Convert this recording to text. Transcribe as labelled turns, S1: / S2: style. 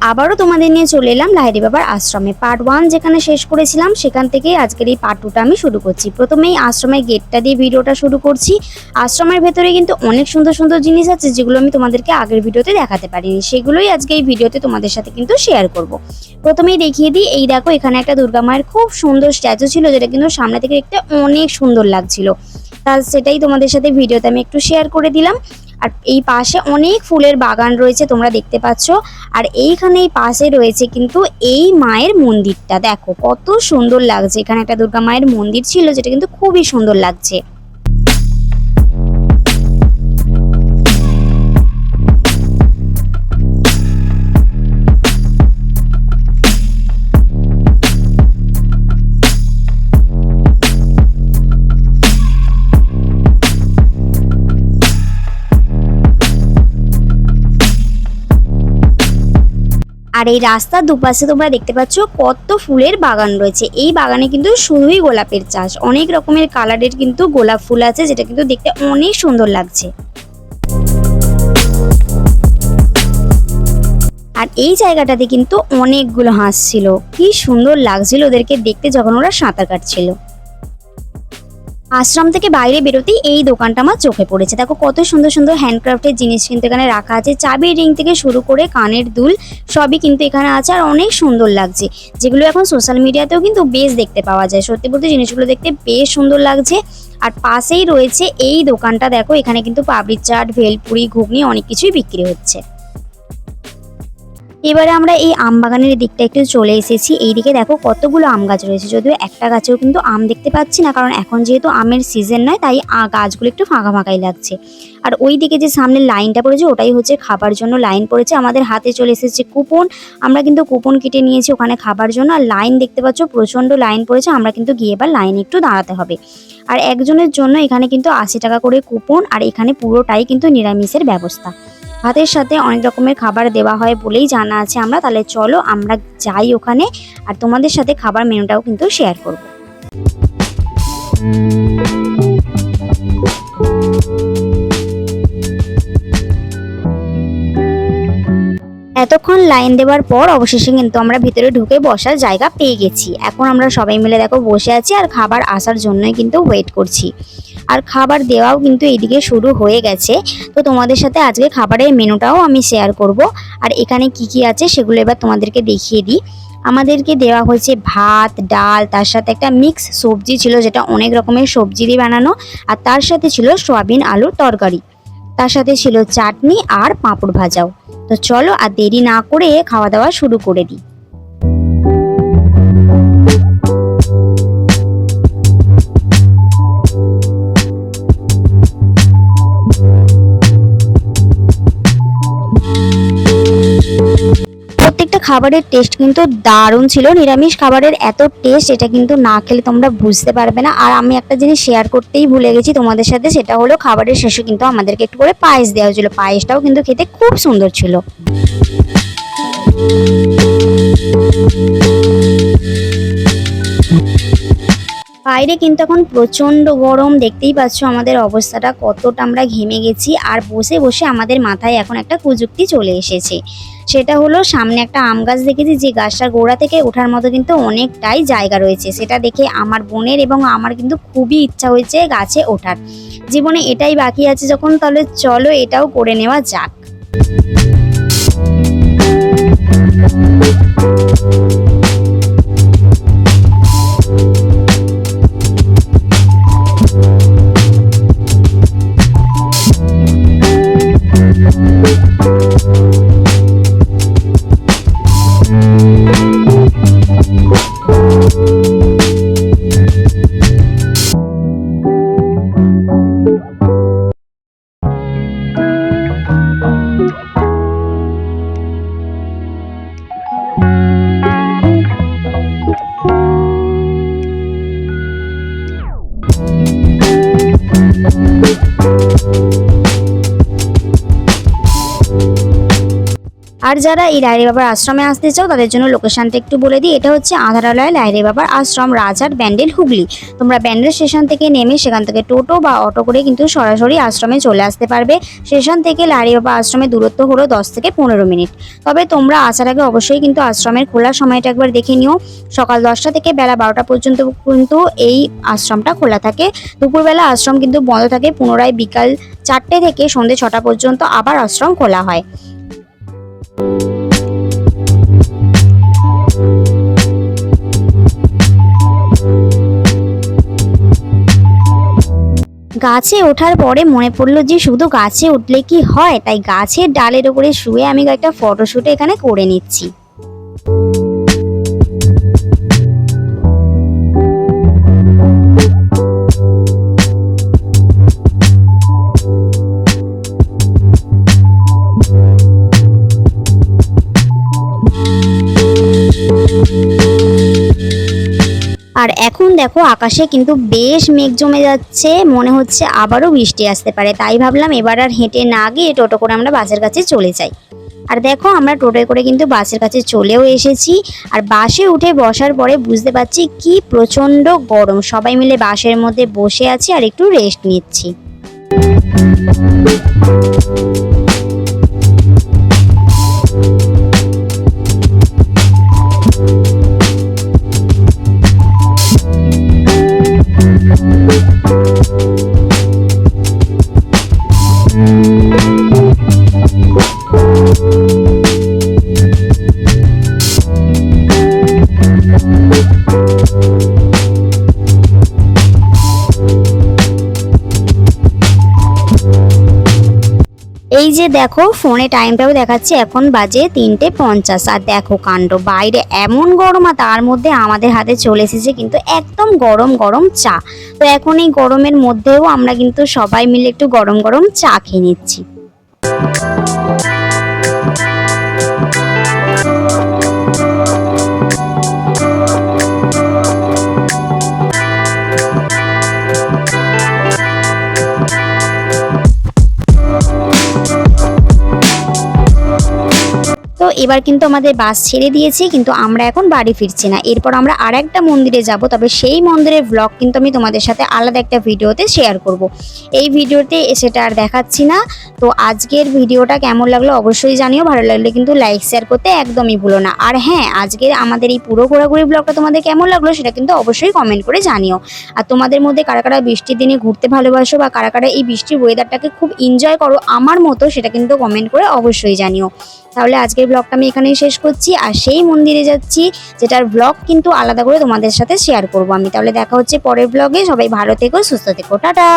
S1: আবারও তোমাদের নিয়ে চলে এলাম লাহিড়ী বাবার আশ্রমে। পার্ট 1 যেখানে শেষ করেছিলাম সেখান থেকেই আজকের এই পার্ট 2টা আমি শুরু করছি। প্রথমেই আশ্রমের গেটটা দিয়ে ভিডিওটা শুরু করছি। আশ্রমের ভেতরে কিন্তু অনেক সুন্দর সুন্দর জিনিস আছে যেগুলো আমি তোমাদেরকে আগের ভিডিওতে দেখাতে পারিনি, সেগুলোই আজকে এই ভিডিওতে তোমাদের সাথে কিন্তু শেয়ার করব। প্রথমেই দেখিয়ে দিই, এই দেখো এখানে একটা দুর্গা মায়ের খুব সুন্দর স্ট্যাচু ছিল, যেটা কিন্তু সামনে থেকে দেখতে অনেক সুন্দর লাগছিল। সেটাই তোমাদের সাথে ভিডিওতে আমি একটু শেয়ার করে দিলাম। আর এই পাশে অনেক ফুলের বাগান রয়েছে, তোমরা দেখতে পাচ্ছ। আর এইখানে এই পাশে রয়েছে কিন্তু এই মায়ের মন্দিরটা, দেখো কত সুন্দর লাগছে। এখানে একটা দুর্গা মায়ের মন্দির ছিল, যেটা কিন্তু খুবই সুন্দর লাগছে। আর এই রাস্তার দুপাশে তোমরা দেখতে পাচ্ছ কত ফুলের বাগান রয়েছে। এই বাগানে কিন্তু শুধুই গোলাপের চাষ, অনেক রকমের কালারের কিন্তু গোলাপ ফুল আছে, যেটা কিন্তু দেখতে অনেক সুন্দর লাগছে। আর এই জায়গাটাতে কিন্তু অনেকগুলো হাঁস ছিল, কি সুন্দর লাগছিল ওদেরকে দেখতে যখন ওরা সাঁতার কাটছিল। আশ্রম থেকে বাইরে বেরোতেই এই দোকানটা আমার চোখে পড়েছে। দেখো কত সুন্দর সুন্দর হ্যান্ডক্রাফটের জিনিস কিন্তু এখানে রাখা আছে, চাবির রিং থেকে শুরু করে কানের দুল সবই কিন্তু এখানে আছে, আর অনেক সুন্দর লাগছে, যেগুলো এখন সোশ্যাল মিডিয়াতেও কিন্তু বেশ দেখতে পাওয়া যায়। সত্যি বলতে জিনিসগুলো দেখতে বেশ সুন্দর লাগছে। আর পাশেই রয়েছে এই দোকানটা, দেখো এখানে কিন্তু পাপড়ি চাট, ভেলপুরি, ঘুগনি অনেক কিছুই বিক্রি হচ্ছে। এবারে আমরা এই আম বাগানের দিকটা একটু চলে এসেছি। এইদিকে দেখো কতগুলো আম গাছ রয়েছে, যদিও একটা গাছেও কিন্তু আম দেখতে পাচ্ছি না, কারণ এখন যেহেতু আমের সিজন নয়, তাই গাছগুলো একটু ফাঁকা ফাঁকাই লাগছে। আর ওই দিকে যে সামনে লাইনটা পড়েছে ওটাই হচ্ছে খাবার জন্য লাইন পড়েছে। আমাদের হাতে চলে এসেছে কুপন, আমরা কিন্তু কুপন কেটে নিয়েছি ওখানে খাবার জন্য। আর লাইন দেখতে পাচ্ছ প্রচণ্ড লাইন পড়েছে, আমরা কিন্তু গিয়ে এবার লাইনে একটু দাঁড়াতে হবে। আর একজনের জন্য এখানে কিন্তু 80 টাকা করে কুপন, আর এখানে পুরোটাই কিন্তু নিরামিষের ব্যবস্থা। ভাতের সাথে অনেক রকমের খাবার দেওয়া হয় বলেই জানা আছে আমরা। তাহলে চলো আমরা যাই ওখানে, আর তোমাদের সাথে খাবার মেনুটাও কিন্তু শেয়ার করব। এতক্ষণ লাইন দেওয়ার পর অবশেষে কিন্তু আমরা ভিতরে ঢুকে বসার জায়গা পেয়ে গেছি। এখন আমরা সবাই মিলে দেখো বসে আছি আর খাবার আসার জন্যই কিন্তু ওয়েট করছি। আর খাবার দেওয়াও কিন্তু এইদিকে শুরু হয়ে গেছে। তো তোমাদের সাথে আজকে খাবারের মেনুটাও আমি শেয়ার করব। আর এখানে কি কি আছে সেগুলো এবার তোমাদেরকে দেখিয়ে দিই। আমাদেরকে দেওয়া হয়েছে ভাত, ডাল, তার সাথে একটা মিক্স সবজি ছিল, যেটা অনেক রকমের সবজি দিয়ে বানানো। আর তার সাথে ছিল সয়াবিন আলুর তরকারি, তার সাথে ছিল চাটনি আর পাঁপড় ভাজাও। তো চলো আর দেরি না করে খাওয়া দাওয়া শুরু করে দিই। প্রত্যেকটা খাবারের টেস্ট কিন্তু দারুণ ছিল। নিরামিষ খাবারের এত টেস্ট, এটা কিন্তু না খেলে তোমরা বুঝতে পারবে না। আর আমি একটা জিনিস শেয়ার করতেই ভুলে গেছি তোমাদের সাথে, সেটা হলো খাবারের শেষে কিন্তু আমাদেরকে একটু করে পায়েস দেওয়া হয়েছিল। পায়েসটাও কিন্তু খেতে খুব সুন্দর ছিল। বাইরে কিন্তু এখন প্রচণ্ড গরম, দেখতেই পাচ্ছ আমাদের অবস্থাটা কতটা আমরা ঘেমে গেছি। আর বসে বসে আমাদের মাথায় এখন একটা কুযুক্তি চলে এসেছে, সেটা হলো সামনে একটা আম গাছ দেখেছি, যে গাছটার গোড়া থেকে ওঠার মতো কিন্তু অনেকটাই জায়গা রয়েছে। সেটা দেখে আমার বোনের এবং আমার কিন্তু খুবই ইচ্ছা হয়েছে গাছে ওঠার। জীবনে এটাই বাকি আছে যখন, তাহলে চলো এটাও করে নেওয়া যাক। আর যারা এই লাহিড়ী বাবার আশ্রমে আসতে চাও তাদের জন্য লোকেশনটা একটু বলে দিই। এটা হচ্ছে আধারালয় লাহিড়ী বাবার আশ্রম, রাজহাট, ব্যান্ডেল, হুগলি। তোমরা ব্যান্ডেল স্টেশন থেকে নেমে সেখান থেকে টোটো বা অটো করে কিন্তু সরাসরি আশ্রমে চলে আসতে পারবে। স্টেশন থেকে লাহিড়ী বাবা আশ্রমের দূরত্ব হলো 10 থেকে 15 মিনিট। তবে তোমরা আসার আগে অবশ্যই কিন্তু আশ্রমের খোলার সময়টা একবার দেখে নিও। সকাল 10টা থেকে বেলা 12টা পর্যন্ত কিন্তু এই আশ্রমটা খোলা থাকে। দুপুরবেলা আশ্রম কিন্তু বন্ধ থাকে। পুনরায় বিকাল 4টে থেকে সন্ধ্যে 6টা পর্যন্ত আবার আশ্রম খোলা হয়। গাছে ওঠার পরে মনে পড়লো যে শুধু গাছে উঠলে কি হয়, তাই গাছের ডালের উপরে শুয়ে আমি একটা ফটোশুট এখানে করে নিচ্ছি। আর এখন দেখো আকাশে কিন্তু বেশ মেঘ জমে যাচ্ছে, মনে হচ্ছে আবারও বৃষ্টি আসতে পারে। তাই ভাবলাম এবার আর হেঁটে না গিয়ে টোটো করে আমরা বাসের কাছে চলে যাই। আর দেখো আমরা টোটোয় করে কিন্তু বাসের কাছে চলেও এসেছি। আর বাসে উঠে বসার পরে বুঝতে পারছি কি প্রচণ্ড গরম। সবাই মিলে বাসের মধ্যে বসে আছি আর একটু রেস্ট নিচ্ছি। এই যে দেখো ফোনে টাইমটাও দেখাচ্ছে, এখন বাজে 3:50। আর দেখো কাণ্ড, বাইরে এমন গরম আর তার মধ্যে আমাদের হাতে চলে এসেছে কিন্তু একদম গরম গরম চা। তো এখন এই গরমের মধ্যেও আমরা কিন্তু সবাই মিলে একটু গরম গরম চা খেয়ে নিচ্ছি। তো এবার কিন্তু আমাদের বাস ছেড়ে দিয়েছে, কিন্তু আমরা এখন বাড়ি ফিরছি না। এরপর আমরা আর একটা মন্দিরে যাব, তবে সেই মন্দিরের ব্লগ কিন্তু আমি তোমাদের সাথে আলাদা একটা ভিডিওতে শেয়ার করব। এই ভিডিওতে সেটা আর দেখাচ্ছি না। তো আজকের ভিডিওটা কেমন লাগলো অবশ্যই জানিও। ভালো লাগলে কিন্তু লাইক শেয়ার করতে একদমই ভুলো না। আর হ্যাঁ, আজকের আমাদের এই পুরো ঘোরাঘুরি ব্লগটা তোমাদের কেমন লাগলো সেটা কিন্তু অবশ্যই কমেন্ট করে জানিও। আর তোমাদের মধ্যে কারা কারা বৃষ্টির দিনে ঘুরতে ভালোবাসো বা কারা কারা এই বৃষ্টির ওয়েদারটাকে খুব এনজয় করো আমার মতো, সেটা কিন্তু কমেন্ট করে অবশ্যই জানিও। তাহলে আজকের ব্লগটা আমি এখানেই শেষ করছি। আর সেই মন্দিরে যাচ্ছি যেটার ব্লগ কিন্তু আলাদা করে তোমাদের সাথে শেয়ার করব আমি। তাহলে দেখা হচ্ছে পরের ব্লগে। সবাই ভালো থেকো, সুস্থ থেকো, টাটা।